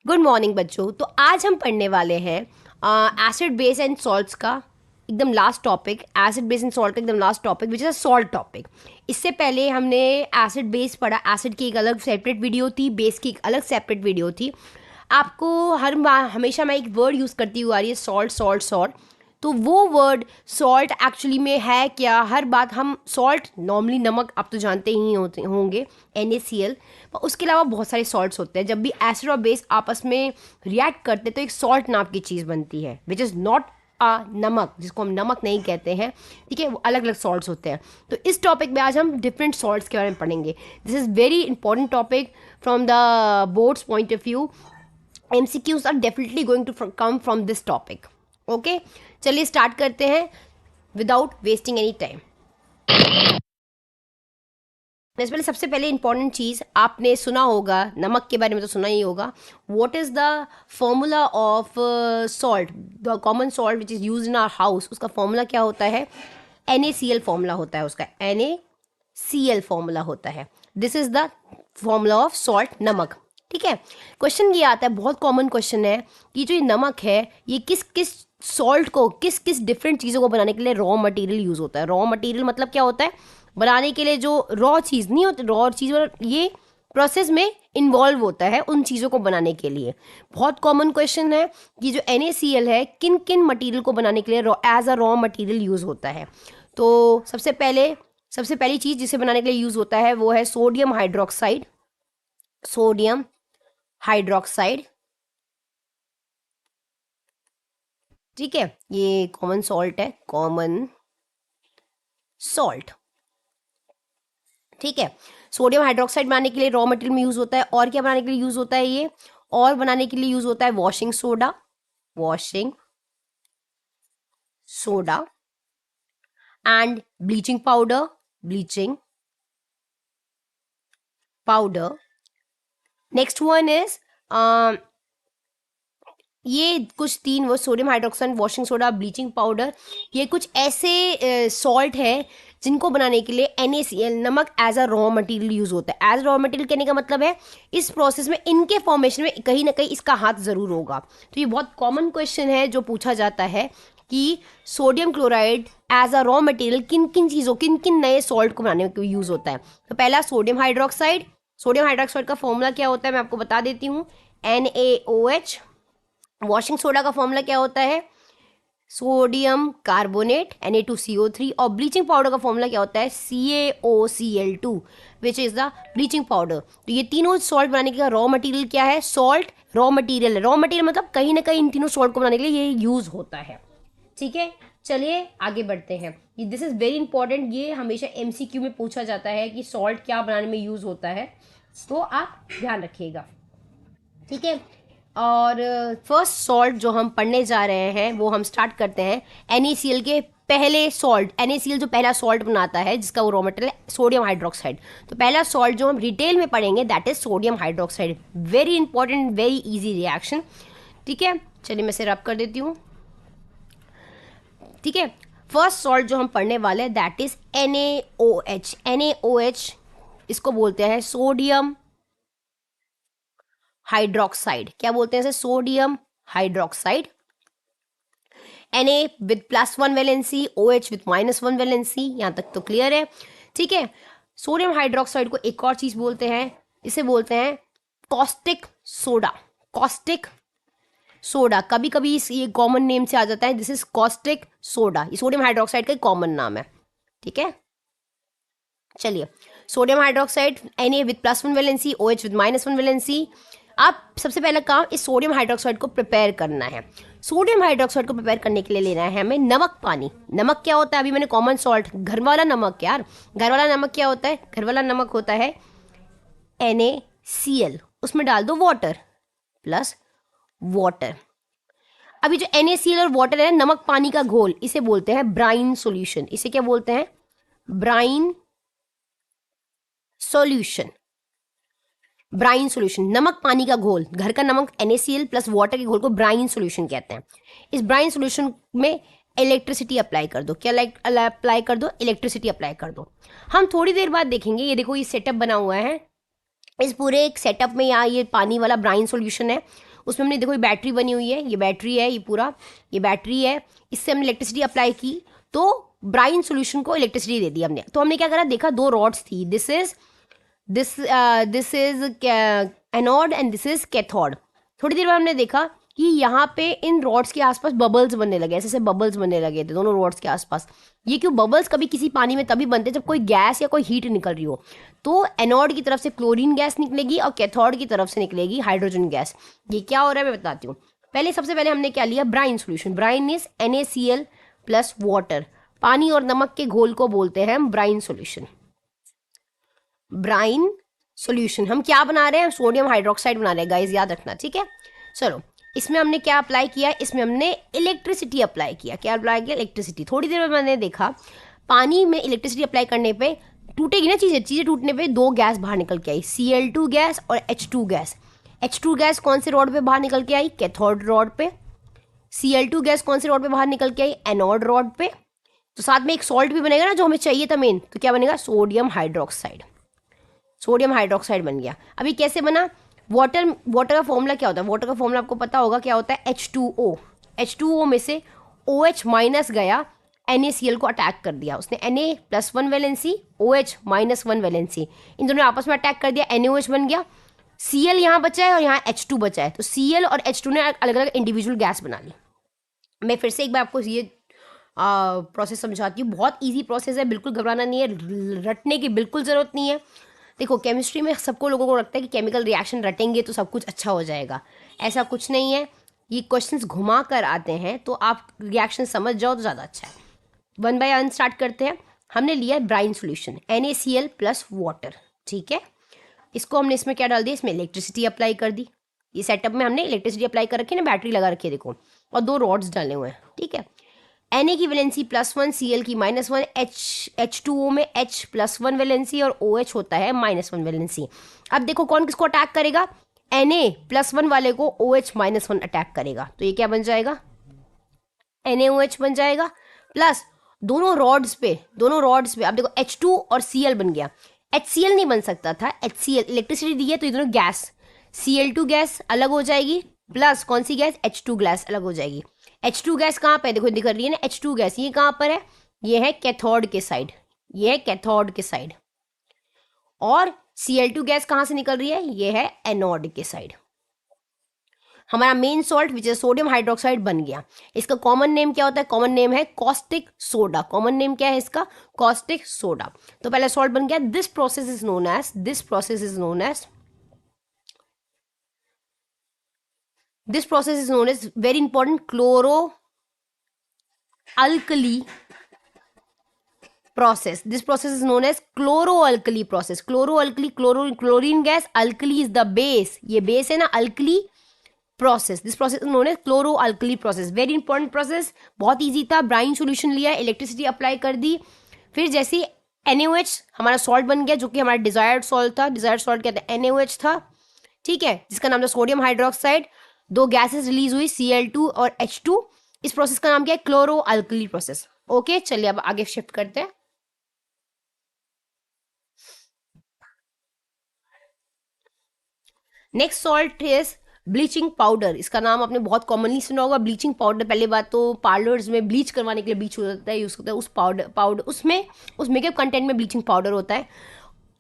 Good morning बच्चों। तो आज हम पढ़ने वाले हैं एसिड बेस एंड सॉल्ट्स का एकदम last topic, acid base and salt का एकदम last topic which is a salt topic. इससे पहले हमने एसिड बेस पढ़ा। एसिड की एक अलग सेपरेट वीडियो थी, बेस की एक अलग सेपरेट वीडियो थी। आपको हर बार हमेशा मैं एक वर्ड यूज़ करती हुई आ रही है, सॉल्ट सॉल्ट सॉल्ट। तो वो वर्ड सॉल्ट एक्चुअली में है क्या? हर बात हम सॉल्ट नॉर्मली नमक आप तो जानते ही होते होंगे, NaCl। उसके अलावा बहुत सारे सॉल्ट्स होते हैं। जब भी एसिड और बेस आपस में रिएक्ट करते हैं तो एक सॉल्ट नाम की चीज़ बनती है विच इज़ नॉट नमक, जिसको हम नमक नहीं कहते हैं। ठीक है, वो अलग अलग सॉल्ट्स होते हैं। तो इस टॉपिक में आज हम डिफरेंट सॉल्ट्स के बारे में पढ़ेंगे। This is very important topic from the boards point of view. MCQs are definitely going to come from this topic. Okay, चलिए स्टार्ट करते हैं विदाउट वेस्टिंग एनी टाइम। पहले सबसे पहले इंपॉर्टेंट चीज़ आपने सुना होगा, नमक के बारे में तो सुना ही होगा। What is the formula of salt, the common salt which is use in our house? उसका फॉर्मूला क्या होता है? NaCl फॉर्मूला होता है उसका, NaCl फॉर्मूला होता है। This is the formula of salt, नमक। ठीक है, क्वेश्चन ये आता है, बहुत कॉमन क्वेश्चन है कि जो ये नमक है ये किस किस सॉल्ट को, किस किस डिफरेंट चीज़ों को बनाने के लिए रॉ मटेरियल यूज़ होता है। रॉ मटेरियल मतलब क्या होता है? बनाने के लिए जो रॉ चीज़ नहीं होती, रॉ चीज़ और ये प्रोसेस में इन्वॉल्व होता है उन चीज़ों को बनाने के लिए। बहुत कॉमन क्वेश्चन है कि जो NaCl है किन किन मटेरियल को बनाने के लिए as a raw material use होता है। तो सबसे पहली चीज़ जिसे बनाने के लिए यूज़ होता है वो है सोडियम हाइड्रोक्साइड। सोडियम हाइड्रोक्साइड, ठीक है, ये कॉमन सॉल्ट है, कॉमन सॉल्ट। ठीक है, सोडियम हाइड्रोक्साइड बनाने के लिए रॉ मटेरियल में यूज होता है। और क्या बनाने के लिए यूज होता है ये? और बनाने के लिए यूज होता है washing soda, washing soda and bleaching powder, bleaching powder. Next one is ये कुछ तीन वो sodium hydroxide, washing soda, bleaching powder, ये कुछ ऐसे सॉल्ट है जिनको बनाने के लिए NaCl नमक as a raw material use होता है। एज रॉ मटेरियल कहने का मतलब है इस प्रोसेस में, इनके फॉर्मेशन में कहीं ना कहीं इसका हाथ जरूर होगा। तो ये बहुत कॉमन क्वेश्चन है जो पूछा जाता है कि sodium chloride as a raw material किन किन चीज़ों, किन किन नए सॉल्ट को बनाने में यूज होता है। तो पहला सोडियम हाइड्रोक्साइड। सोडियम हाइड्रोक्साइड का फॉर्मूला क्या होता है मैं आपको बता देती हूँ, NaOH। वॉशिंग सोडा का फॉर्मूला क्या होता है? Sodium carbonate, Na2CO3। और ब्लीचिंग पाउडर का फॉर्मूला क्या होता है? CaOCl2 which is the bleaching powder. तो ये तीनों सॉल्ट बनाने का रॉ मटेरियल क्या है? सॉल्ट रॉ मटेरियल है। रॉ मटेरियल मतलब कहीं ना कहीं इन तीनों सॉल्ट को बनाने के लिए ये यूज होता है। ठीक है, चलिए आगे बढ़ते हैं। दिस इज वेरी इंपॉर्टेंट, ये हमेशा MCQ में पूछा जाता है कि सॉल्ट क्या बनाने में यूज होता है, तो आप ध्यान रखिएगा। ठीक है, और फर्स्ट सॉल्ट जो हम पढ़ने जा रहे हैं वो हम स्टार्ट करते हैं NaCl के पहले सॉल्ट। NaCl जो पहला सॉल्ट बनाता है जिसका वो रॉ मटेरियल है सोडियम हाइड्रोक्साइड। तो पहला सॉल्ट जो हम डिटेल में पढ़ेंगे that is sodium hydroxide. Very important, very easy reaction. ठीक है, चलिए मैं इसे रब कर देती हूँ। ठीक है, फर्स्ट सॉल्ट जो हम पढ़ने वाले हैं दैट इज NaOH। NaOH इसको बोलते हैं सोडियम हाइड्रोक्साइड। क्या बोलते हैं इसे? Sodium hydroxide. Na with +1 valency, OH with -1 valency. यहां तक तो क्लियर है। ठीक है, सोडियम हाइड्रोक्साइड को एक और चीज बोलते हैं, इसे बोलते हैं कॉस्टिक सोडा। कॉस्टिक सोडा कभी कभी ये कॉमन नेम से आ जाता है, दिस इज कॉस्टिक सोडा। ये सोडियम हाइड्रोक्साइड का कॉमन नाम है। ठीक है, चलिए, sodium hydroxide Na with +1 valency, OH with -1 valency. आप सबसे पहला काम इस सोडियम हाइड्रोक्साइड को प्रिपेयर करना है। सोडियम हाइड्रोक्साइड को प्रिपेयर करने के लिए लेना है हमें नमक पानी। नमक क्या होता है? अभी मैंने कॉमन सॉल्ट, घर वाला नमक, यार घर वाला नमक क्या होता है? घर वाला नमक होता है NaCl, उसमें डाल दो वाटर प्लस वाटर। अभी जो NaCl और वाटर है, नमक पानी का घोल, इसे बोलते हैं ब्राइन सॉल्यूशन। इसे क्या बोलते हैं? Brine solution. ब्राइन सॉल्यूशन, नमक पानी का घोल, घर का नमक NaCl प्लस वाटर के घोल को ब्राइन सॉल्यूशन कहते हैं। इस ब्राइन सॉल्यूशन में इलेक्ट्रिसिटी अप्लाई कर दो। क्या अप्लाई कर दो? इलेक्ट्रिसिटी अप्लाई कर दो। हम थोड़ी देर बाद देखेंगे, ये देखो ये सेटअप बना हुआ है। इस पूरे एक सेटअप में यहाँ ये पानी वाला ब्राइन सॉल्यूशन है, उसमें हमने देखो ये बैटरी बनी हुई है, ये बैटरी है, ये पूरा ये बैटरी है, इससे हमने इलेक्ट्रिसिटी अप्लाई की तो ब्राइन सोल्यूशन को इलेक्ट्रिसिटी दे दी हमने। तो हमने क्या करा, देखा दो रॉड्स थी, this is anode and this is cathode. थोड़ी देर बाद हमने देखा कि यहाँ पे इन रॉड्स के आसपास बबल्स बनने लगे, ऐसे ऐसे बबल्स बनने लगे थे दोनों रॉड्स के आसपास। ये क्यों? बबल्स कभी किसी पानी में तभी बनते जब कोई गैस या कोई हीट निकल रही हो। तो एनोड की तरफ से क्लोरीन गैस निकलेगी और कैथोड की तरफ से निकलेगी हाइड्रोजन गैस। ये क्या हो रहा है मैं बताती हूँ। सबसे पहले हमने क्या लिया, brine solution. Brine is NaCl plus water. पानी और नमक के घोल को बोलते हैं हम ब्राइन सोल्यूशन। ब्राइन सॉल्यूशन हम क्या बना रहे हैं, सोडियम हाइड्रोक्साइड बना रहे हैं गाइस, याद रखना, ठीक है। चलो, इसमें हमने क्या अप्लाई किया, इसमें हमने इलेक्ट्रिसिटी अप्लाई किया। क्या अप्लाई किया? इलेक्ट्रिसिटी। थोड़ी देर में मैंने देखा पानी में इलेक्ट्रिसिटी अप्लाई करने पे टूटेगी ना चीज़ें टूटने पे दो गैस बाहर निकल के आई, Cl2 गैस और H2 गैस। H2 गैस कौन से रॉड पे बाहर निकल के आई? कैथोड रॉड पे। Cl2 गैस कौन से रॉड पे बाहर निकल के आई? एनोड रॉड पे। तो साथ में एक सॉल्ट भी बनेगा ना जो हमें चाहिए था मेन, तो क्या बनेगा? Sodium hydroxide. सोडियम हाइड्रोक्साइड बन गया। अभी कैसे बना? वाटर का फॉर्मूला क्या होता है? वाटर का फॉर्मूला आपको पता होगा क्या होता है? H2O। H2O में से OH माइनस गया, NaCl को अटैक कर दिया उसने। Na+1 वैलेंसी, OH-1 वैलेंसी, इन दोनों आपस में अटैक कर दिया, NaOH बन गया। Cl यहाँ बचा है और यहाँ H2 बचा है, तो Cl और H2 ने अलग अलग इंडिविजुअल गैस बना ली। मैं फिर से एक बार आपको ये प्रोसेस समझाती हूँ। बहुत इजी प्रोसेस है, बिल्कुल घबराना नहीं है, रटने की बिल्कुल ज़रूरत नहीं है। देखो, केमिस्ट्री में सबको लोगों को लगता है कि केमिकल रिएक्शन रटेंगे तो सब कुछ अच्छा हो जाएगा। ऐसा कुछ नहीं है। ये क्वेश्चंस घुमा कर आते हैं, तो आप रिएक्शन समझ जाओ तो ज़्यादा अच्छा है। 1 बाय 1 स्टार्ट करते हैं। हमने लिया है brine solution, NaCl plus water, ठीक है। इसको हमने इसमें क्या डाल दिया? इसमें इलेक्ट्रिसिटी अप्लाई कर दी। ये सेटअप में हमने इलेक्ट्रिसिटी अप्लाई कर रखी है ना, बैटरी लगा रखी है देखो, और दो रॉड्स डाले हुए हैं, ठीक है। Na की वैलेंसी +1, Cl की -1, H2O में H+1 वैलेंसी और OH होता है -1 वैलेंसी। अब देखो कौन किसको अटैक करेगा? Na+1 वाले को OH-1 अटैक करेगा, तो ये क्या बन जाएगा? NaOH बन जाएगा। प्लस दोनों रॉड्स पे अब देखो H2 और Cl बन गया। HCl नहीं बन सकता था, HCl इलेक्ट्रिसिटी दी है तो ये दोनों गैस, Cl2 गैस अलग हो जाएगी, प्लस कौन सी गैस? H2 गैस अलग हो जाएगी। H2 गैस कहाँ पे है? देखो दिख रही है ना H2 गैस, ये कहाँ पर है? ये है कैथोड के साइड, ये है कैथोड के साइड। और Cl2 गैस कहाँ से निकल रही है? ये है एनोड के साइड। हमारा main salt which is sodium hydroxide बन गया। इसका कॉमन नेम क्या होता है? कॉमन नेम है कॉस्टिक सोडा। कॉमन नेम क्या है इसका? Caustic soda. तो पहले सॉल्ट बन गया। This process is known as very important chloro alkali process. This process is known as chloroalkali process. Chloroalkali, chlorine gas, alkali is the base. ये base है ना, alkali process. This process is known as chloroalkali process. Very important process. बहुत easy था। Bryan solution लिया, electricity apply कर दी, फिर जैसे NaOH हमारा सॉल्ट बन गया जो कि हमारा डिजायर्ड सॉल्ट था। डिजायर्ड सॉल्ट क्या था? NaOH था, ठीक है, जिसका नाम था सोडियम हाइड्रोक्साइड। दो गैसेस रिलीज हुई, Cl2 और H2। इस प्रोसेस का नाम क्या है? क्लोरोअल्कली प्रोसेस। ओके, चलिए अब आगे शिफ्ट करते हैं। Next salt is bleaching powder. इसका नाम आपने बहुत कॉमनली सुना होगा, ब्लीचिंग पाउडर। पहले बात तो पार्लर्स में ब्लीच करवाने के लिए ब्लीच होता है, यूज होता है उस पाउडर उसमें उस मेकअप कंटेंट में ब्लीचिंग पाउडर होता है।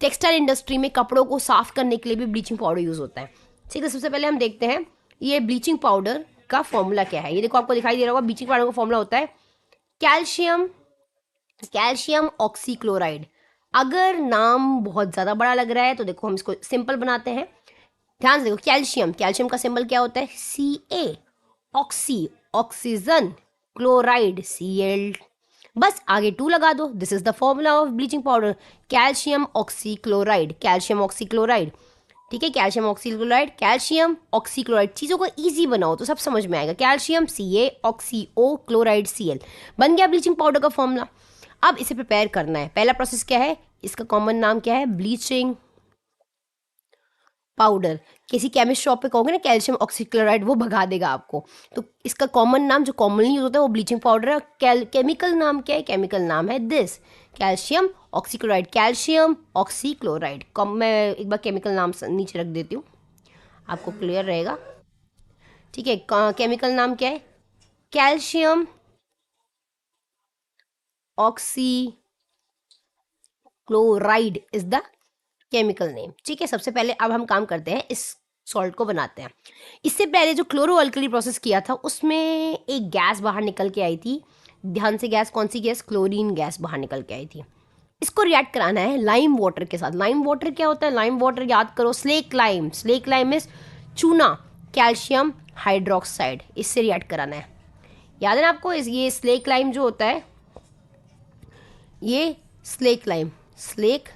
टेक्सटाइल इंडस्ट्री में कपड़ों को साफ करने के लिए भी ब्लीचिंग पाउडर यूज होता है, ठीक है। सबसे पहले हम देखते हैं ये ब्लीचिंग पाउडर का फॉर्मूला क्या है। ये देखो आपको दिखाई दे रहा होगा, ब्लीचिंग पाउडर का फॉर्मूला होता है कैल्शियम ऑक्सीक्लोराइड। अगर नाम बहुत ज़्यादा बड़ा लग रहा है तो देखो हम इसको सिंपल बनाते हैं। ध्यान से देखो, कैल्शियम का सिंबल क्या होता है? Ca। Oxygen, chloride Cl। बस आगे 2 लगा दो। This is the formula of bleaching powder, calcium oxychloride. ठीक है, कैल्शियम ऑक्सीक्लोराइड। चीज़ों को ईजी बनाओ तो सब समझ में आएगा। कैल्शियम Ca, ऑक्सीओ, क्लोराइड Cl बन गया ब्लीचिंग पाउडर का फॉर्मूला। अब इसे प्रिपेयर करना है। पहला प्रोसेस क्या है? इसका कॉमन नाम क्या है? Bleaching powder. किसी केमिस्ट शॉप पे कहोगे ना कैल्शियम ऑक्सीक्लोराइड, वो भगा देगा आपको। तो इसका कॉमन नाम जो कॉमनली यूज होता है वो ब्लीचिंग पाउडर है। केमिकल नाम क्या है? केमिकल नाम है दिस, कैल्शियम ऑक्सीक्लोराइड। मैं एक बार केमिकल नाम नीचे रख देती हूँ, आपको क्लियर रहेगा। ठीक है, केमिकल नाम क्या है? Calcium oxy chloride is the chemical name. ठीक है, सबसे पहले अब हम काम करते हैं, इस सॉल्ट को बनाते हैं। इससे पहले जो क्लोरो अल्कली प्रोसेस किया था उसमें एक गैस बाहर निकल के आई थी। ध्यान से, गैस कौन सी गैस? क्लोरीन गैस बाहर निकल के आई थी। इसको रिएक्ट कराना है लाइम वाटर के साथ। लाइम वाटर क्या होता है? लाइम वाटर याद करो, slack lime. Slack lime is चूना, कैल्शियम हाइड्रोक्साइड, इससे रिएक्ट कराना है। याद है ना आपको? ये स्लेक लाइम जो होता है, ये स्लेक लाइम, स्लेक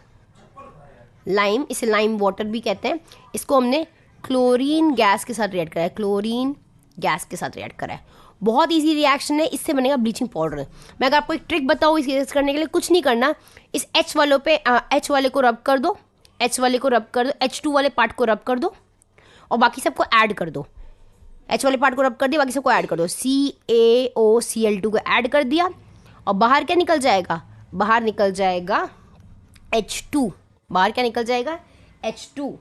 लाइम, इसे लाइम वाटर भी कहते हैं। इसको हमने क्लोरीन गैस के साथ रिएक्ट करा है, क्लोरीन गैस के साथ रिएक्ट करा है। बहुत इजी रिएक्शन है, इससे बनेगा ब्लीचिंग पाउडर। मैं अगर आपको एक ट्रिक बताऊँ इसे करने के लिए, कुछ नहीं करना, इस H वालों पे H वाले को रब कर दो, H वाले को रब कर दो, H2 वाले पार्ट को रब कर दो और बाकी सबको ऐड कर दो। H वाले पार्ट को रब कर दिया, बाकी सबको ऐड कर दो। CaOCl2 को ऐड कर दिया और बाहर क्या निकल जाएगा? बाहर निकल जाएगा H2। बाहर क्या निकल जाएगा? H2।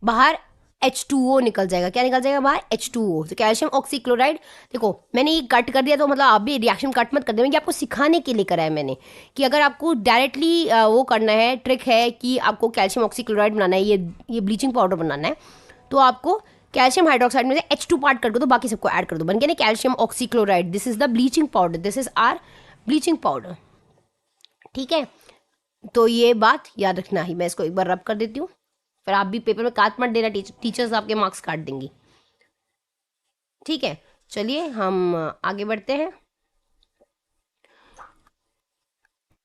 बाहर H2O निकल जाएगा। क्या निकल जाएगा बाहर? H2O। तो कैल्शियम ऑक्सीक्लोराइड। देखो मैंने ये कट कर दिया, तो मतलब आप भी रिएक्शन कट मत कर देंगे, आपको सिखाने के लिए करा है मैंने, कि अगर आपको डायरेक्टली वो करना है, ट्रिक है कि आपको कैल्शियम ऑक्सीक्लोराइड बनाना है, ये ब्लीचिंग पाउडर बनाना है, तो आपको कैल्शियम हाइड्रोक्साइड में से H2 पार्ट कर दो, बाकी सबको ऐड कर दो, बन गया ना calcium oxychloride. This is the bleaching powder, this is our bleaching powder. ठीक है, तो ये बात याद रखना ही। मैं इसको एक बार रब कर देती हूँ, फिर आप भी पेपर में काट मत देना, टीचर्स आपके मार्क्स काट देंगी। ठीक है, चलिए हम आगे बढ़ते हैं।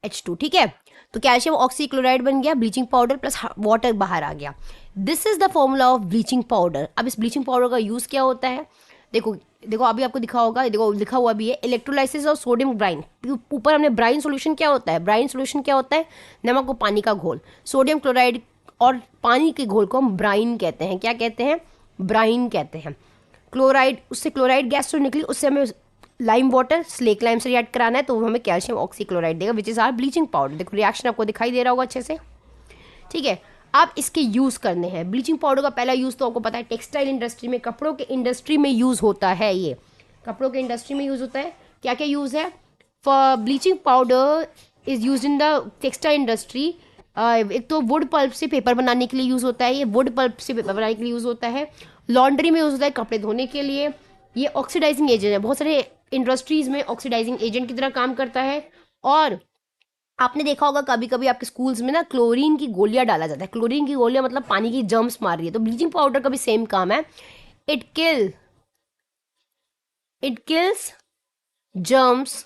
H2, ठीक है, तो कैल्शियम ऑक्सीक्लोराइड बन गया, ब्लीचिंग पाउडर प्लस वाटर बाहर आ गया। This is the formula of bleaching powder. अब इस ब्लीचिंग पाउडर का यूज़ क्या होता है? देखो देखो, अभी आपको दिखा होगा, देखो लिखा हुआ भी है, इलेक्ट्रोलाइसिस ऑफ सोडियम ब्राइन। ऊपर हमने ब्राइन सॉल्यूशन क्या होता है? ब्राइन सॉल्यूशन क्या होता है? नमक और पानी का घोल। सोडियम क्लोराइड और पानी के घोल को हम ब्राइन कहते हैं। क्या कहते हैं? ब्राइन कहते हैं। क्लोराइड, उससे क्लोराइड गैस जो निकली, उससे हमें लाइम वाटर, स्लेक लाइम से रिएक्ट कराना है, तो वो हमें कैल्शियम ऑक्सीक्लोराइड देगा, which is our bleaching powder. देखो रिएक्शन आपको दिखाई दे रहा होगा अच्छे से। ठीक है, आप इसके यूज़ करने हैं। ब्लीचिंग पाउडर का पहला यूज़ तो आपको पता है, टेक्सटाइल इंडस्ट्री में, कपड़ों के इंडस्ट्री में यूज़ होता है। ये कपड़ों के इंडस्ट्री में यूज़ होता है। क्या क्या यूज़ है? For bleaching powder is use in the textile industry. एक तो वुड पल्प से पेपर बनाने के लिए यूज़ होता है, ये वुड पल्प से पेपर बनाने के लिए यूज़ होता है। लॉन्ड्री में यूज़ होता है, कपड़े धोने के लिए। ये ऑक्सीडाइजिंग एजेंट है, बहुत सारे इंडस्ट्रीज़ में ऑक्सीडाइजिंग एजेंट की तरह काम करता है। और आपने देखा होगा कभी कभी आपके स्कूल्स में ना क्लोरीन की गोलियां डाला जाता है। क्लोरीन की गोलियां मतलब पानी की जर्म्स मार रही है, तो ब्लीचिंग पाउडर का भी सेम काम है। It kills germs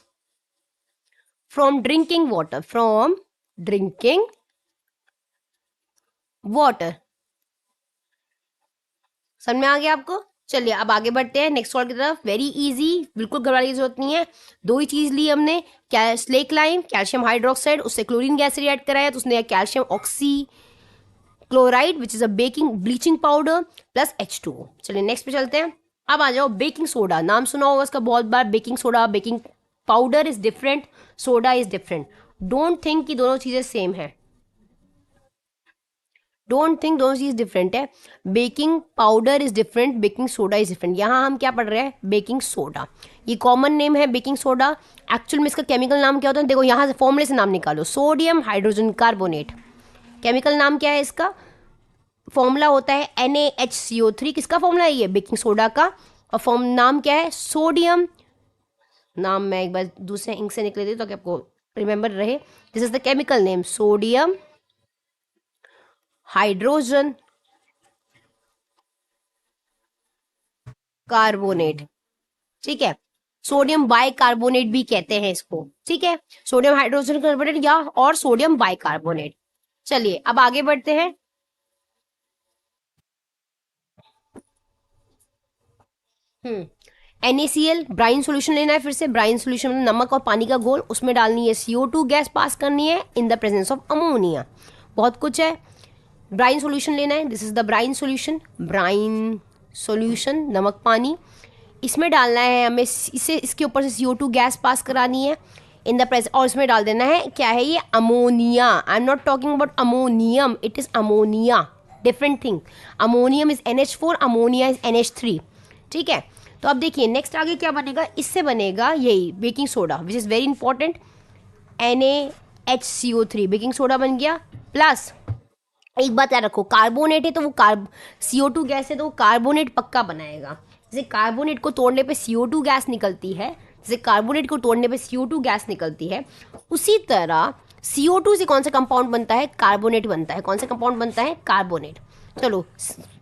from drinking water, समझ में आ गया आपको? चलिए अब आगे बढ़ते हैं नेक्स्ट सॉल्ट की तरफ। वेरी इजी, बिल्कुल घबराने की जरूरत नहीं है। दो ही चीज ली हमने, क्या? स्लेक लाइम, कैल्शियम हाइड्रोक्साइड, उससे क्लोरीन गैस रिएक्ट कराया, तो उसने calcium oxy chloride which is a baking bleaching powder plus H2O। चलिए नेक्स्ट पे चलते हैं। अब आ जाओ बेकिंग सोडा। नाम सुना होगा इसका बहुत बार। Baking soda, baking powder is different, soda is different. Don't think कि दोनों चीजें सेम है, डोंट थिंक दोनों चीज डिफरेंट है। Baking powder is different, baking soda is different. यहाँ हम क्या पढ़ रहे हैं? Baking soda. ये कॉमन नेम है बेकिंग सोडा। एक्चुअल में इसका केमिकल नाम क्या होता है? देखो यहाँ से फॉर्मूले से नाम निकालो, सोडियम हाइड्रोजन कार्बोनेट। केमिकल नाम क्या है इसका? फॉर्मूला होता है NaHCO3। किसका फॉर्मूला है ये? बेकिंग सोडा का। और फॉर्म नाम क्या है? सोडियम। नाम मैं एक बार दूसरे इंक से निकले थे ताकि आपको रिमेंबर रहे। This is the chemical name, sodium hydrogen carbonate. ठीक है, सोडियम बाइकार्बोनेट भी कहते हैं इसको। ठीक है, सोडियम हाइड्रोजन कार्बोनेट या और सोडियम बाइकार्बोनेट। चलिए अब आगे बढ़ते हैं। NaCl ब्राइन सॉल्यूशन लेना है। फिर से ब्राइन सॉल्यूशन में नमक और पानी का घोल, उसमें डालनी है CO2 गैस पास करनी है in the presence of ammonia. बहुत कुछ है। ब्राइन सॉल्यूशन लेना है, this is the brine solution, नमक पानी। इसमें डालना है हमें, इससे इसके ऊपर से CO2 गैस पास करानी है। इन द प्रेजेंट, और इसमें डाल देना है क्या है ये, ammonia. I am not talking about ammonium, it is ammonia, different thing. Ammonium is NH4, ammonia is NH3। ठीक है, तो अब देखिए नेक्स्ट आगे क्या बनेगा, इससे बनेगा यही baking soda which is very important, NaHCO3 baking soda बन गया। प्लस एक बात याद रखो, कार्बोनेट है तो वो CO2 गैस है तो वो कार्बोनेट पक्का बनाएगा। जैसे कार्बोनेट को तोड़ने पे CO2 गैस निकलती है, जैसे कार्बोनेट को तोड़ने पे CO2 गैस निकलती है, उसी तरह CO2 से कौन सा कंपाउंड बनता है, कार्बोनेट बनता है। कौन सा कंपाउंड बनता है, कार्बोनेट। चलो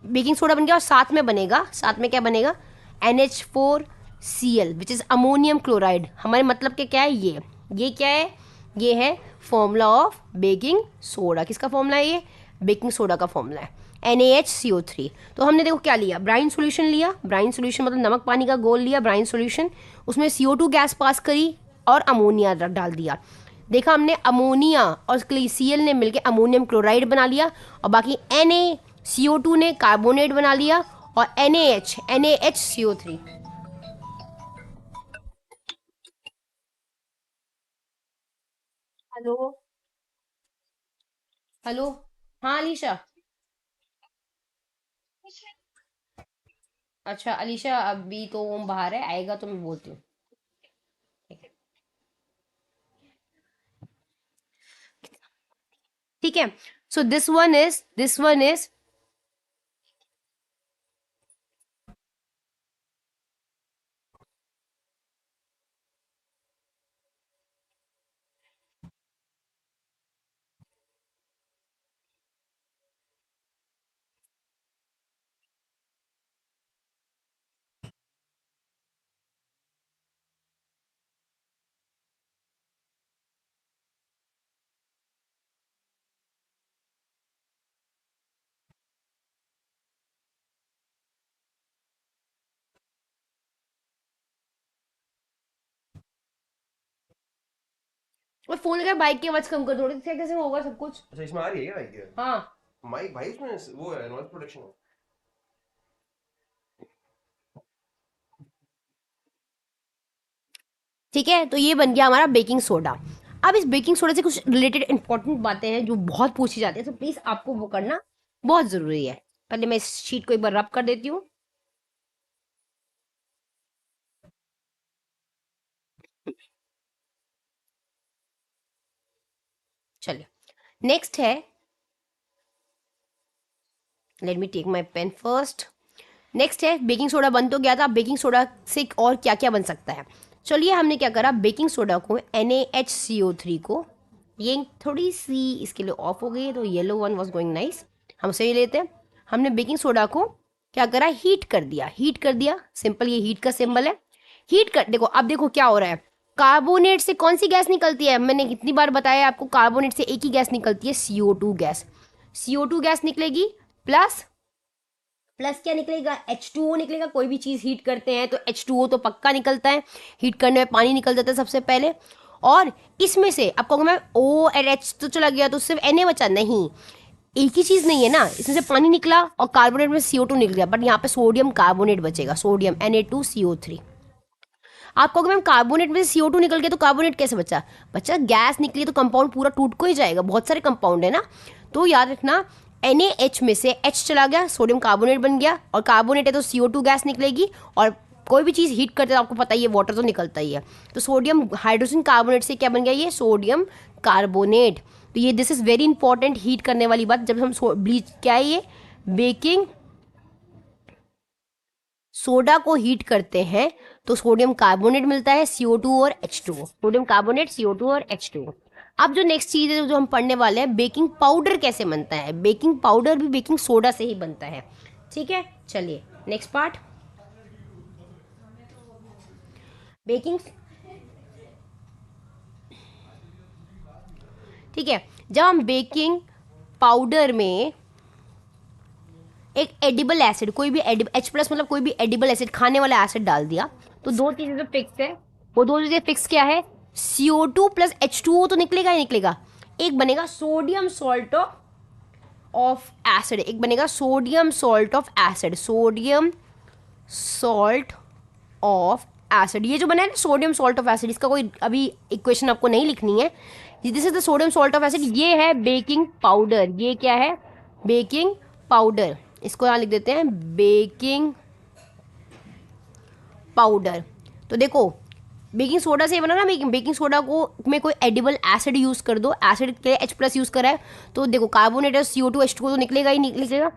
बेकिंग सोडा बन गया, और साथ में बनेगा, साथ में क्या बनेगा, NH4Cl which is ammonium chloride. हमारे मतलब के क्या है, ये क्या है, ये है फॉर्मूला ऑफ बेकिंग सोडा। किसका फॉर्मूला है ये, बेकिंग सोडा का फॉर्मूला है NaHCO3। तो हमने देखो क्या लिया, ब्राइन सॉल्यूशन लिया, ब्राइन सॉल्यूशन मतलब नमक पानी का घोल लिया, ब्राइन सॉल्यूशन, उसमें CO2 गैस पास करी और अमोनिया डाल दिया। देखा हमने, अमोनिया और Cl ने मिलकर अमोनियम क्लोराइड बना लिया, और बाकी NaCO2 ने कार्बोनेट बना लिया, और NaHCO3। हेलो, हेलो, हाँ अलीशा। अच्छा अलीशा, अभी तो वो बाहर है, आएगा तो मैं बोलती हूँ। ठीक है, ठीक है। सो दिस वन इज मैं फोन लगा, बाइक की आवाज कम कर, थोड़ी सी कैसे होगा सब कुछ। अच्छा इसमें आ रही है क्या माइक? हाँ, माइक भाई इसमें वो है नॉइस प्रोटेक्शन है। ठीक है, तो ये बन गया हमारा बेकिंग सोडा। अब इस बेकिंग सोडा से कुछ रिलेटेड इंपॉर्टेंट बातें हैं जो बहुत पूछी जाती है, तो प्लीज आपको वो करना बहुत जरूरी है। पहले मैं इस शीट को एक बार रब कर देती हूँ। चलिए, नेक्स्ट है, let me take my pen first. Next है, बेकिंग सोडा बन तो गया था, बेकिंग सोडा से और क्या क्या बन सकता है। चलिए हमने क्या करा, बेकिंग सोडा को NaHCO3 को, ये थोड़ी सी इसके लिए ऑफ हो गई, तो yellow one was going nice, हम उसे ही लेते हैं। हमने बेकिंग सोडा को क्या करा, हीट कर दिया, हीट कर दिया, सिंपल, ये हीट का सिंबल है। हीट कर, देखो अब देखो क्या हो रहा है, कार्बोनेट से कौन सी गैस निकलती है, मैंने कितनी बार बताया आपको, कार्बोनेट से एक ही गैस निकलती है, CO2 गैस। CO2 गैस निकलेगी, प्लस प्लस क्या निकलेगा, H2O निकलेगा। कोई भी चीज़ हीट करते हैं तो H2O तो पक्का निकलता है, हीट करने में पानी निकल जाता है सबसे पहले। और इसमें से अब कहूँगा मैं O और H तो चला गया, तो सिर्फ Na बचा, नहीं, एक ही चीज़ नहीं है ना, इसमें से पानी निकला और कार्बोनेट में CO2 निकल गया, बट यहाँ पे सोडियम कार्बोनेट बचेगा, सोडियम Na2CO3। आप कहोगे मैम कार्बोनेट में से CO2 निकल गया तो कार्बोनेट कैसे बचा, बच्चा गैस निकली तो कंपाउंड पूरा टूट को ही जाएगा, बहुत सारे कंपाउंड है ना। तो याद रखना, NaH में से H चला गया, सोडियम कार्बोनेट बन गया, और कार्बोनेट है तो CO2 गैस निकलेगी, और कोई भी चीज़ हीट करते तो आपको पता ही है वाटर तो निकलता ही है, तो सोडियम हाइड्रोजन कार्बोनेट से क्या बन गया, ये सोडियम कार्बोनेट। तो ये this is very important heat करने वाली बात, जब हम ब्लीच क्या है ये, बेकिंग सोडा को हीट करते हैं तो सोडियम कार्बोनेट मिलता है, CO2 और H2O, सोडियम कार्बोनेट, CO2 और H2O। अब जो नेक्स्ट चीज़ है जो हम पढ़ने वाले हैं, बेकिंग पाउडर कैसे बनता है, बेकिंग पाउडर भी बेकिंग सोडा से ही बनता है। ठीक है, चलिए नेक्स्ट पार्ट, बेकिंग। ठीक है, जब हम बेकिंग पाउडर में एक एडिबल एसिड, कोई भी H+ मतलब कोई भी एडिबल एसिड, खाने वाला एसिड डाल दिया, तो दो चीज़ें जो फिक्स है, वो दो चीज़ें फिक्स क्या है, CO2 प्लस H2O तो निकलेगा ही निकलेगा, एक बनेगा सोडियम सॉल्ट ऑफ एसिड, एक बनेगा sodium salt of acid, sodium salt of acid. ये जो बना है ना सोडियम सॉल्ट ऑफ एसिड, इसका कोई अभी इक्वेशन आपको नहीं लिखनी है, this is the sodium salt of acid. ये है बेकिंग पाउडर, ये क्या है, बेकिंग पाउडर। इसको यहाँ लिख देते हैं बेकिंग पाउडर। तो देखो बेकिंग सोडा से बना ना, बेकिंग सोडा को में कोई एडिबल एसिड यूज कर दो, एसिड के H+ यूज करा है, तो देखो कार्बोनेट और CO2 H2O तो निकलेगा ही निकलेगा।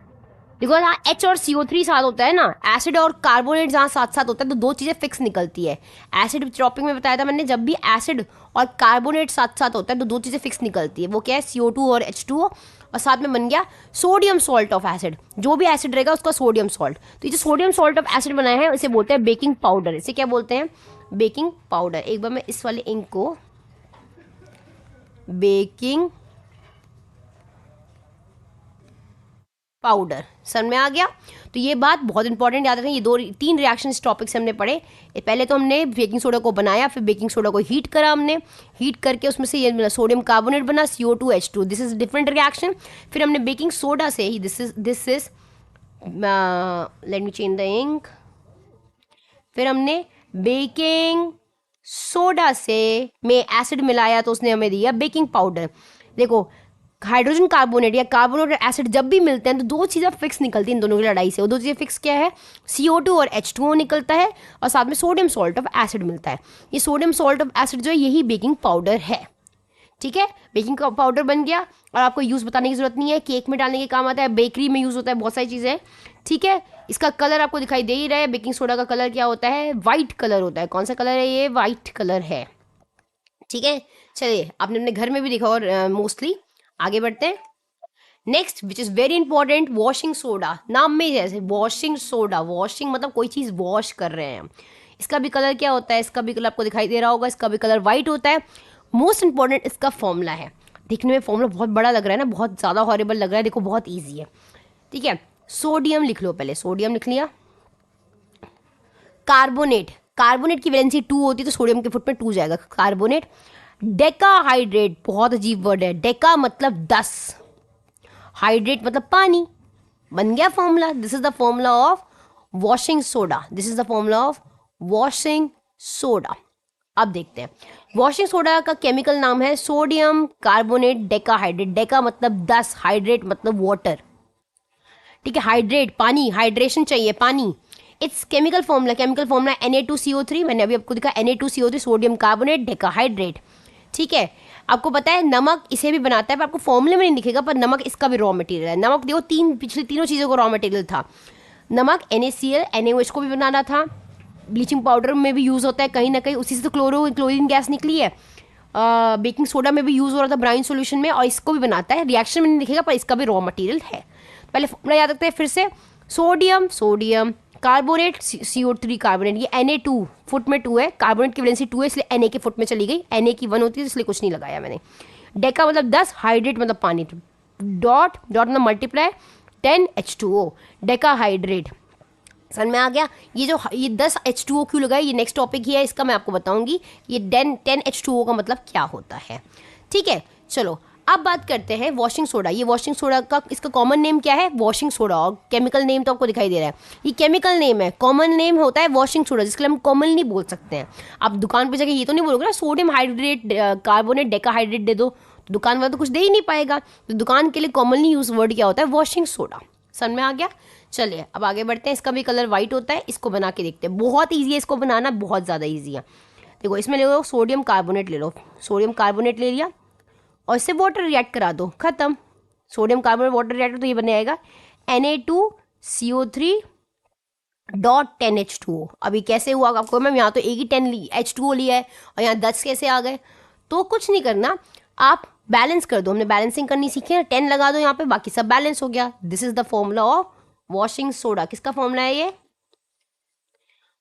देखो यहाँ H और CO3 साथ होता है ना, एसिड और कार्बोनेट जहाँ साथ साथ होता है तो दो चीज़ें फिक्स निकलती है। एसिड टॉपिक में बताया था मैंने, जब भी एसिड और कार्बोनेट साथ साथ होता है तो दो चीज़ें फिक्स निकलती है, वो क्या है, CO2 और H2O, और साथ में बन गया सोडियम सॉल्ट ऑफ एसिड। जो भी एसिड रहेगा उसका सोडियम सॉल्ट। तो ये जो सोडियम सॉल्ट ऑफ एसिड बनाया है इसे बोलते हैं बेकिंग पाउडर। इसे क्या बोलते हैं, बेकिंग पाउडर। एक बार मैं इस वाले इंक को बेकिंग पाउडर समझ में आ गया। तो ये बात बहुत इंपॉर्टेंट याद रखें, ये 2-3 रिएक्शन इस टॉपिक से हमने पढ़े। पहले तो हमने बेकिंग सोडा को बनाया, फिर बेकिंग सोडा को हीट करा हमने, हीट करके उसमें से ये सोडियम कार्बोनेट बना CO2 H2, this is different reaction. फिर हमने बेकिंग सोडा से ही this is let me change the ink. फिर हमने बेकिंग सोडा से में एसिड मिलाया तो उसने हमें दिया बेकिंग पाउडर। देखो हाइड्रोजन कार्बोनेट या कार्बोनेट और एसिड जब भी मिलते हैं तो दो चीज़ें फिक्स निकलती हैं इन दोनों की लड़ाई से। वो दो चीज़ें फिक्स क्या है, CO2 और H2O निकलता है और साथ में सोडियम सॉल्ट ऑफ एसिड मिलता है। ये सोडियम सॉल्ट ऑफ एसिड जो है यही बेकिंग पाउडर है। ठीक है, बेकिंग का पाउडर बन गया और आपको यूज़ बताने की जरूरत नहीं है, केक में डालने के काम आता है, बेकरी में यूज़ होता है, बहुत सारी चीज़ें। ठीक है, इसका कलर आपको दिखाई दे ही रहा है, बेकिंग सोडा का कलर क्या होता है, वाइट कलर होता है। कौन सा कलर है ये, वाइट कलर है। ठीक है, चलिए आपने अपने घर में भी देखा और मोस्टली। आगे बढ़ते हैं। Next which is very important, washing soda. नाम में जैसे वॉशिंग सोडा, वॉशिंग मतलब कोई चीज़ वॉश कर रहे हैं। इसका भी कलर क्या होता है, इसका भी कलर आपको दिखाई दे रहा होगा, इसका भी कलर वाइट होता है। मोस्ट इंपॉर्टेंट इसका फॉर्मूला है। देखने में फॉर्मूला बहुत बड़ा लग रहा है ना, बहुत ज़्यादा हॉरिबल लग रहा है, देखो बहुत ईजी है। ठीक है, सोडियम लिख लो, पहले सोडियम लिख लिया। कार्बोनेट, कार्बोनेट की वैलेंसी 2 होती है तो सोडियम के फुट में 2 जाएगा, कार्बोनेट। डेकाहाइड्रेट, बहुत अजीब वर्ड है, डेका मतलब 10, हाइड्रेट मतलब पानी। बन गया formula, this is the formula of washing soda, this is the formula of washing soda. अब देखते हैं, वॉशिंग सोडा का केमिकल नाम है सोडियम कार्बोनेट डेकाहाइड्रेट। डेका मतलब 10, हाइड्रेट मतलब वाटर। ठीक है, हाइड्रेट पानी, हाइड्रेशन चाहिए पानी। इट्स केमिकल फॉर्मूला Na2CO3, मैंने अभी आपको दिखा Na2CO3 सोडियम कार्बोनेट डेकाहाइड्रेट। ठीक है, आपको पता है नमक इसे भी बनाता है, पर आपको फॉर्मूले में नहीं दिखेगा, पर नमक इसका भी रॉ मटेरियल है। नमक देखो पिछली तीनों चीज़ों को रॉ मटेरियल था। नमक NaCl NaOH को भी बनाना था, ब्लीचिंग पाउडर में भी यूज़ होता है कहीं ना कहीं, उसी से तो क्लोरीन गैस निकली है। बेकिंग सोडा में भी यूज़ हो रहा था ब्राउन सोल्यूशन में, और इसको भी बनाता है, रिएक्शन में नहीं दिखेगा पर इसका भी रॉ मटेरियल है। पहले फॉर्मूला याद रखते हैं फिर से, सोडियम कार्बोनेट CO3 कार्बोनेट, ये Na2 फुट में 2 है, कार्बोनेट की वैलेंसी 2 है इसलिए Na की फुट में चली गई, Na की 1 होती है इसलिए कुछ नहीं लगाया मैंने। डेका मतलब 10, हाइड्रेट मतलब पानी, डॉट मतलब मल्टीप्लाई 10 H2O, डेका हाइड्रेट। समझ में आ गया। ये 10 H2O क्यों लगाया, ये नेक्स्ट टॉपिक ही है, इसका मैं आपको बताऊंगी ये 10 H2O का मतलब क्या होता है। ठीक है, चलो अब बात करते हैं वॉशिंग सोडा। ये वॉशिंग सोडा का इसका कॉमन नेम क्या है, वॉशिंग सोडा, और केमिकल नेम तो आपको दिखाई दे रहा है, ये केमिकल नेम है। कॉमन नेम होता है वॉशिंग सोडा, जिसके लिए हम कॉमन नहीं बोल सकते हैं। आप दुकान पर जाके ये तो नहीं बोलोगे ना सोडियम हाइड्रेट कार्बोनेट डेकाहाइड्रेट दे दो, तो दुकान वाला तो कुछ दे ही नहीं पाएगा। तो दुकान के लिए कॉमनली यूज वर्ड क्या होता है, वॉशिंग सोडा। समझ में आ गया। चलिए अब आगे बढ़ते हैं, इसका भी कलर वाइट होता है, इसको बना के देखते हैं। बहुत ईजी है इसको बनाना, बहुत ज़्यादा ईजी है। देखो इसमें ले लो सोडियम कार्बोनेट, ले लो सोडियम कार्बोनेट ले लिया और इससे वाटर रिएक्ट करा दो, खत्म। सोडियम कार्बोनेट वाटर रिएक्ट तो ये बन जाएगा Na2CO3 डॉट 10 H2O। अभी कैसे हुआ आपको, मैम यहाँ तो एक ही 10 H2O लिया है और यहाँ 10 कैसे आ गए, तो कुछ नहीं करना, आप बैलेंस कर दो। हमने बैलेंसिंग करनी सीखी है, 10 लगा दो यहाँ पे, बाकी सब बैलेंस हो गया। This is the formula of washing soda. किसका फॉर्मूला है ये,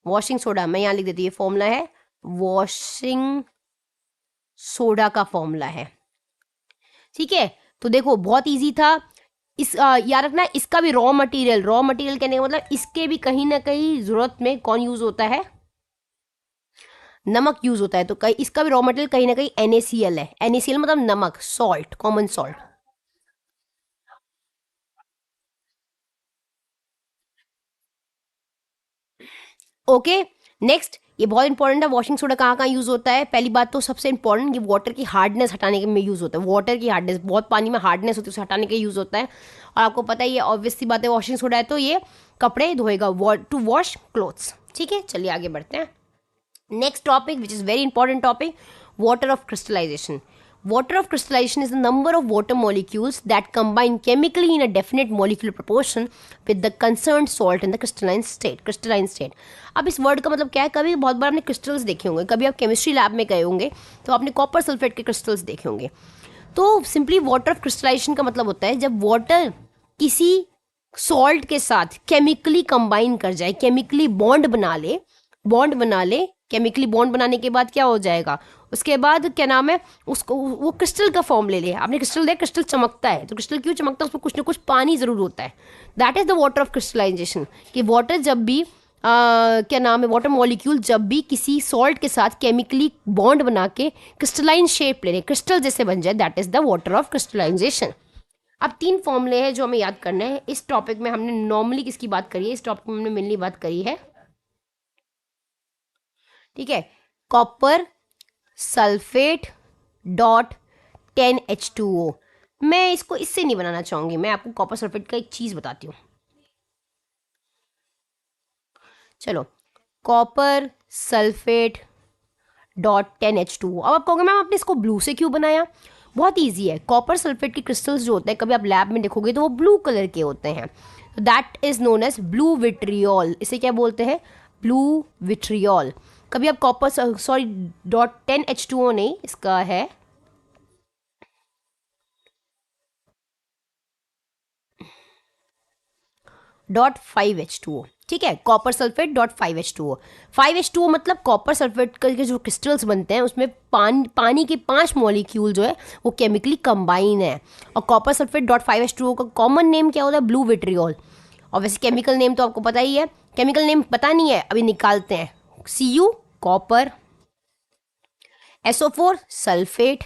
वॉशिंग सोडा। मैं यहाँ लिख देती हूँ, ये फॉर्मूला है वॉशिंग सोडा का फॉर्मूला है। ठीक है, तो देखो बहुत इजी था। इस याद रखना इसका भी रॉ मटेरियल कहने का मतलब इसके भी कहीं ना कहीं जरूरत में कौन यूज होता है, नमक यूज होता है। तो कहीं इसका भी रॉ मटेरियल कहीं ना कहीं NaCl है। NaCl मतलब नमक, salt, common salt. Okay, next ये बहुत इंपॉर्टेंट है। वॉशिंग सोडा कहाँ कहाँ यूज़ होता है? पहली बात तो सबसे इंपॉर्टेंट, ये वाटर की हार्डनेस हटाने के में यूज़ होता है। वाटर की हार्डनेस, बहुत पानी में हार्डनेस होती है, उसे हटाने के यूज़ होता है। और आपको पता है ये ऑब्वियस सी बात है, वॉशिंग सोडा है तो ये कपड़े धोएगा, टू वॉश क्लोथ्स। ठीक है, चलिए आगे बढ़ते हैं। Next topic, which is very important topic, water of crystallization. Water of crystallization is the number of water molecules that combine chemically in a definite molecular proportion with the concerned salt in the crystalline state. Crystalline state. अब इस word का मतलब क्या है? कभी बहुत बार आपने crystals देखे होंगे, कभी आप केमिस्ट्री लैब में गए होंगे तो आपने कॉपर सल्फेट के क्रिस्टल्स देखे होंगे। तो सिंपली वाटर ऑफ क्रिस्टलाइजेशन का मतलब होता है जब वाटर किसी सॉल्ट के साथ केमिकली कंबाइन कर जाए, केमिकली बॉन्ड बना ले। केमिकली बॉन्ड बनाने के बाद क्या हो जाएगा? उसके बाद क्या नाम है, उसको वो क्रिस्टल का फॉर्म ले ले। आपने क्रिस्टल देखा, क्रिस्टल चमकता है, तो क्रिस्टल क्यों चमकता है? उसमें कुछ ना कुछ पानी जरूर होता है। That is the water of crystallization. कि वाटर जब भी क्या नाम है, वाटर मॉलिक्यूल जब भी किसी सॉल्ट के साथ केमिकली बॉन्ड बना के क्रिस्टलाइन शेप ले ले, क्रिस्टल जैसे बन जाए, that is the water of crystallization. अब 3 फॉर्मूले हैं जो हमें याद करना है। इस टॉपिक में हमने नॉर्मली किसकी बात करी है? इस टॉपिक में हमने मेनली बात करी है, ठीक है, कॉपर सल्फेट डॉट 10H2O। मैं इसको इससे नहीं बनाना चाहूंगी, मैं आपको कॉपर सल्फेट का एक चीज बताती हूँ। चलो, कॉपर सल्फेट डॉट 10H2O। अब आप कहोगे मैम आपने इसको ब्लू से क्यों बनाया? बहुत ईजी है। कॉपर सल्फेट के क्रिस्टल्स जो होते हैं, कभी आप लैब में देखोगे तो वो ब्लू कलर के होते हैं, तो that is known as blue vitriol. इसे क्या बोलते हैं? Blue vitriol. कभी आप कॉपर सॉरी डॉट 10H2O नहीं, इसका है डॉट 5H2O। ठीक है, copper sulphate dot 5H2O। 5H2O मतलब कॉपर सल्फेट के जो क्रिस्टल्स बनते हैं उसमें पानी के 5 मॉलिक्यूल जो है वो केमिकली कंबाइन है। और कॉपर सल्फेट डॉट 5H2O का कॉमन नेम क्या होता है? Blue vitriol. और वैसे केमिकल नेम तो आपको पता ही है। केमिकल नेम पता नहीं है, अभी निकालते हैं। Cu copper, SO4 sulphate.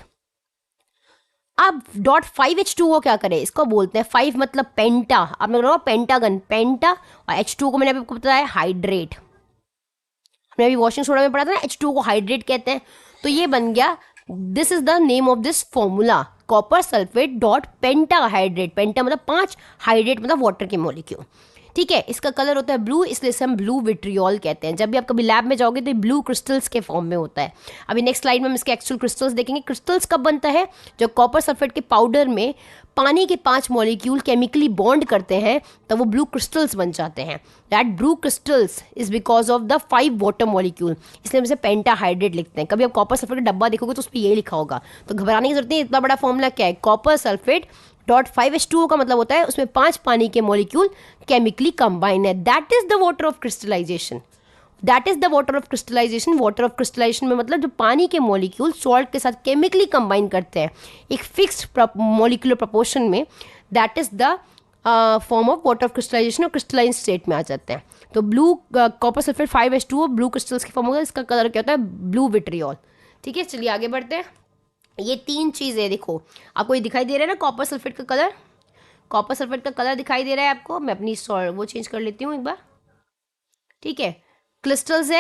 अब डॉट 5H2O क्या करे? इसको बोलते हैं 5 मतलब पेंटा। आपने बोला पेंटागन, पेंटा। और H2O को मैंने आपको बताया हाइड्रेट। हमने अभी वॉशिंग सोडा में पढ़ा था ना, H2O को हाइड्रेट कहते हैं। तो ये बन गया, this is the name of this formula, copper sulphate dot penta hydrate. Penta मतलब 5, हाइड्रेट मतलब वाटर के मॉलिक्यूल। ठीक है, इसका कलर होता है ब्लू, इसलिए इसे हम ब्लू विट्रियोल कहते हैं। जब भी आप कभी लैब में जाओगे तो ब्लू क्रिस्टल्स के फॉर्म में होता है। अभी नेक्स्ट स्लाइड में हम इसके एक्चुअल क्रिस्टल्स देखेंगे। क्रिस्टल्स कब बनता है? जो कॉपर सल्फेट के पाउडर में पानी के 5 मॉलिक्यूल केमिकली बॉन्ड करते हैं तब वो ब्लू क्रिस्टल्स बन जाते हैं। That blue crystals is because of the 5 water molecule, इसलिए हम इसे पेंटाहाइड्रेट लिखते हैं। कभी आप कॉपर सल्फेट का डब्बा देखोगे तो उस पर यही लिखा होगा, तो घबराने की जरूरत नहीं। इतना बड़ा फॉर्मूला क्या है? कॉपर सल्फेट डॉट 5H2O का मतलब होता है उसमें 5 पानी के मॉलिक्यूल केमिकली कंबाइन है। That is the water of crystallization. That is the water of crystallization. Water of crystallization में मतलब जो पानी के मॉलिक्यूल सॉल्ट के साथ केमिकली कंबाइन करते हैं एक फिक्स्ड मॉलिक्यूलर प्रोपोर्शन में, that is the form of water of crystallization और क्रिस्टलाइन स्टेट में आ जाते हैं। तो blue copper sulphate 5H2O blue crystals की फॉर्म होगा। इसका कलर क्या होता है? Blue vitriol. ठीक है, चलिए आगे बढ़ते हैं। ये 3 चीज़ें देखो, आपको ये दिखाई दे रहा है ना कॉपर सल्फेट का कलर? कॉपर सल्फेट का कलर दिखाई दे रहा है आपको? मैं अपनी वो चेंज कर लेती हूँ एक बार। ठीक है, क्रिस्टल्स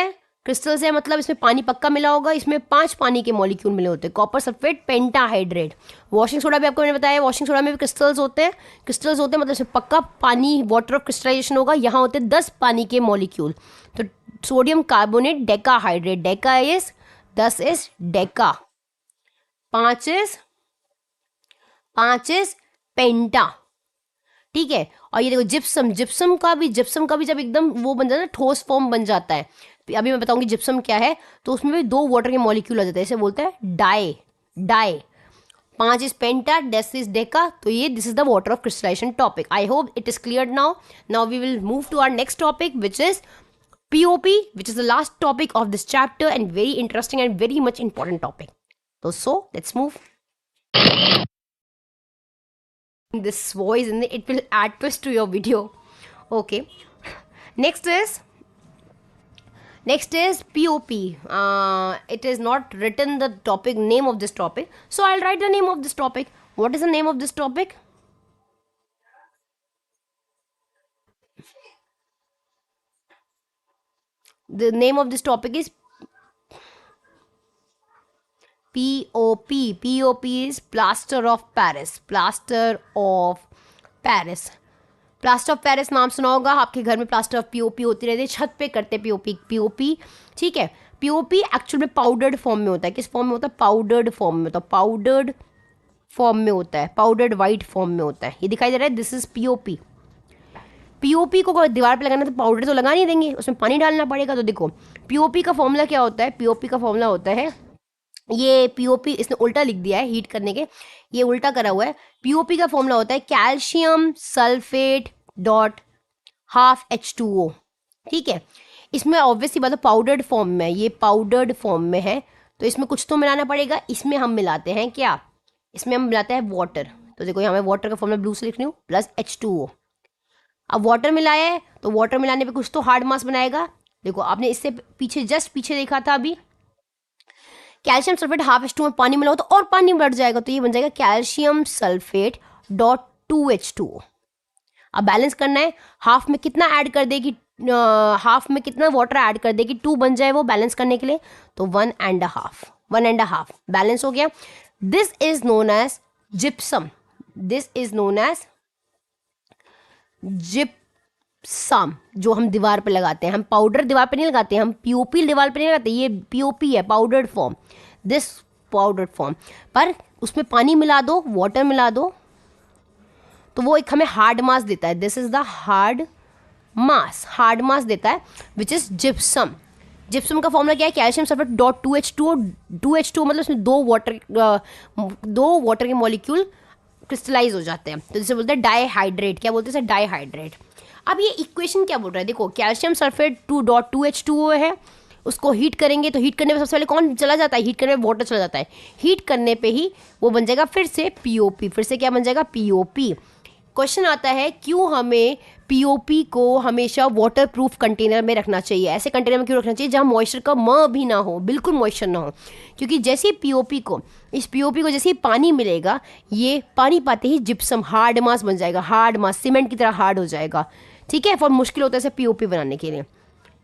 है मतलब इसमें पानी पक्का मिला होगा। इसमें 5 पानी के मॉलिक्यूल मिले होते हैं। Copper sulphate pentahydrate. Washing soda भी आपको मैंने बताया, वॉशिंग सोडा में भी क्रिस्टल्स होते हैं। क्रिस्टल्स होते हैं मतलब इसमें पक्का पानी, वाटर ऑफ क्रिस्टलाइजेशन होगा। यहाँ होते हैं 10 पानी के मॉलिक्यूल। तो sodium carbonate decahydrate, deca is 10 is deca, 5 is penta. ठीक है, और ये देखो जिप्सम का भी जब एकदम वो बन जाता है ना, ठोस फॉर्म बन जाता है। अभी मैं बताऊंगी जिप्सम क्या है। तो उसमें भी 2 वाटर के मॉलिक्यूल आ जाते हैं, इसे बोलते हैं di. 5 is penta, 10 is deca. तो ये this is the water of crystallization topic. I hope it is clear now we will move to our next topic which is POP, which is the last topic of this chapter and very interesting and very much important topic. So let's move. This voice and it will add twist to your video. Okay, next is POP. It is not written the topic name of this topic, so I'll write the name of this topic. What is the name of this topic? The name of this topic is POP is plaster of Paris, plaster of Paris. Plaster of Paris नाम सुना होगा, आपके घर में plaster of POP होती रहती है, छत पे करते POP, ठीक है। POP एक्चुअल में पाउडर्ड फॉर्म में होता है। किस फॉर्म में होता है? पाउडर्ड फॉर्म में होता है, पाउडर्ड फॉर्म में होता है, पाउडर्ड वाइट फॉर्म में होता है। ये दिखाई दे रहा है, दिस इज POP। POP को अगर दीवार पे लगाना तो पाउडर तो लगा नहीं देंगे, उसमें पानी डालना पड़ेगा। तो देखो POP का फॉर्मूला क्या होता है? POP का फॉर्मूला होता है, ये POP इसने उल्टा लिख दिया है हीट करने के, ये उल्टा करा हुआ है। POP का फॉर्मूला होता है calcium sulphate dot half H2O, ठीक है। इसमें ऑब्वियसली बात है पाउडर्ड फॉर्म में, ये पाउडर्ड फॉर्म में है, तो इसमें कुछ तो मिलाना पड़ेगा। इसमें हम मिलाते हैं क्या? इसमें हम मिलाते हैं वाटर। तो देखो यहाँ मैं वाटर का फॉर्मूला ब्लू से लिख रही हूँ, प्लस H2O। अब वाटर मिलाया है तो वाटर मिलाने पे कुछ तो हार्ड मास बनाएगा। देखो आपने इससे पीछे जस्ट पीछे देखा था अभी, कैल्शियम सल्फेट हाफ H2 में पानी मिलाओ तो और पानी बढ़ जाएगा, तो ये बन जाएगा कैल्शियम सल्फेट डॉट 2H2O। अब बैलेंस करना है, हाफ में कितना ऐड कर देगी, हाफ में कितना वाटर ऐड कर देगी, 2 बन जाए वो बैलेंस करने के लिए, तो 1.5 बैलेंस हो गया। This is known as gypsum, this is known as gypsum, जो हम दीवार पे लगाते हैं। हम पाउडर दीवार पे नहीं लगाते, हम POP दीवार पे नहीं लगाते, ये POP है powdered form, this powdered form. पर उसमें पानी मिला दो, वाटर मिला दो, तो वो एक हमें हार्ड मास देता है। This is the hard mass देता है, विच इज जिप्सम। जिप्सम का फॉर्मूला क्या है? कैल्शियम सल्फेट डॉट 2H2O मतलब उसमें दो वाटर के मॉलिक्यूल क्रिस्टलाइज हो जाते हैं, तो जिसे बोलते हैं डाईहाइड्रेट। क्या बोलते हैं? डाईहाइड्रेट। अब ये इक्वेशन क्या बोल रहा है? देखो कैल्शियम सल्फेट 2.2H2O है, उसको हीट करेंगे तो हीट करने पे सबसे पहले कौन चला जाता है? हीट करने पे वाटर चला जाता है, हीट करने पे ही वो बन जाएगा फिर से POP, फिर से क्या बन जाएगा? POP। क्वेश्चन आता है क्यों हमें POP को हमेशा वाटर प्रूफ कंटेनर में रखना चाहिए? ऐसे कंटेनर में क्यों रखना चाहिए जहाँ मॉइस्चर का म भी ना हो, बिल्कुल मॉइस्चर ना हो? क्योंकि जैसे POP को जैसे ही पानी मिलेगा, ये पानी पाते ही जिप्सम हार्ड मास बन जाएगा, हार्ड मास सीमेंट की तरह हार्ड हो जाएगा, ठीक है। बहुत मुश्किल होता है इसे POP बनाने के लिए,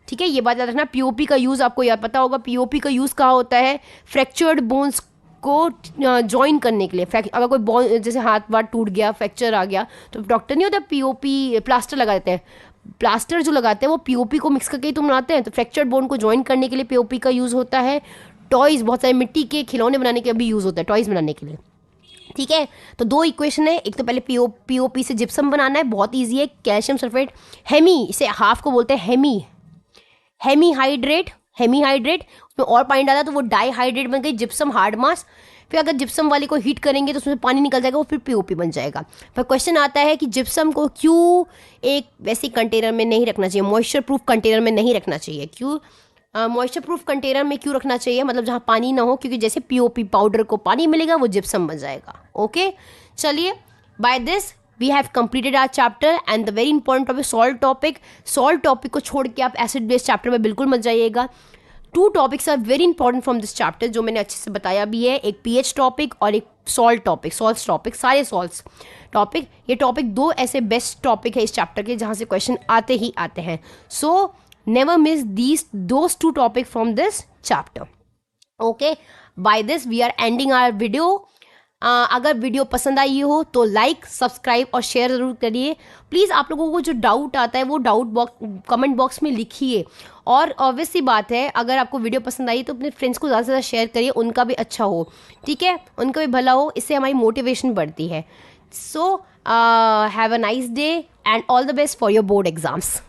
ठीक है। ये बात याद रखना। POP का यूज़ आपको याद पता होगा, POP का यूज़ कहाँ होता है? फ्रैक्चर्ड बोन्स को ज्वाइन करने के लिए। अगर कोई बोन जैसे हाथ वाथ टूट गया, फ्रैक्चर आ गया, तो डॉक्टर नहीं होता POP प्लास्टर लगा देते हैं। प्लास्टर जो लगाते हैं वो POP को मिक्स करके ही तो बनाते हैं। तो फ्रैक्चर्ड बोन को ज्वाइन करने के लिए POP का यूज़ होता है। टॉयज़, बहुत सारे मिट्टी के खिलौने बनाने के भी यूज़ होता है, टॉयज़ बनाने के लिए, ठीक है। तो 2 इक्वेशन है, एक तो पहले POP से जिप्सम बनाना है, बहुत ईजी है। कैल्शियम सल्फेट हेमी, इसे हाफ को बोलते हैं हेमीहाइड्रेट, उसमें और पानी डाला तो वो डाईहाइड्रेट बन गई, जिप्सम हार्ड मास। फिर अगर जिप्सम वाले को हीट करेंगे तो उसमें पानी निकल जाएगा, वो फिर POP बन जाएगा। पर क्वेश्चन आता है कि जिप्सम को क्यों एक वैसे कंटेनर में नहीं रखना चाहिए, मॉइस्चर प्रूफ कंटेनर में नहीं रखना चाहिए? क्यों मॉइस्चर प्रूफ कंटेनर में क्यों रखना चाहिए? मतलब जहाँ पानी ना हो, क्योंकि जैसे POP पाउडर को पानी मिलेगा वो जिप्सम बन जाएगा। ओके, चलिए, by this we have completed our chapter and the very important topic salt topic को छोड़ के आप एसिड बेस्ड चैप्टर में बिल्कुल मत जाइएगा। 2 topics are very important from this chapter, जो मैंने अच्छे से बताया भी है, एक pH टॉपिक और एक सॉल्ट टॉपिक, सारे सॉल्ट्स टॉपिक। ये टॉपिक 2 ऐसे बेस्ट टॉपिक है इस चैप्टर के जहाँ से क्वेश्चन आते ही आते हैं। सो never miss those 2 topics from this chapter. Okay, by this we are ending our video. अगर वीडियो पसंद आई हो तो लाइक, सब्सक्राइब और शेयर ज़रूर करिए प्लीज़। आप लोगों को जो डाउट आता है वो डाउट कमेंट बॉक्स में लिखिए। और ऑब्वियसली बात है, अगर आपको वीडियो पसंद आई तो अपने फ्रेंड्स को ज़्यादा से ज़्यादा शेयर करिए, उनका भी अच्छा हो, ठीक है, उनका भी भला हो, इससे हमारी मोटिवेशन बढ़ती है। So have a nice day and all the best for your board exams.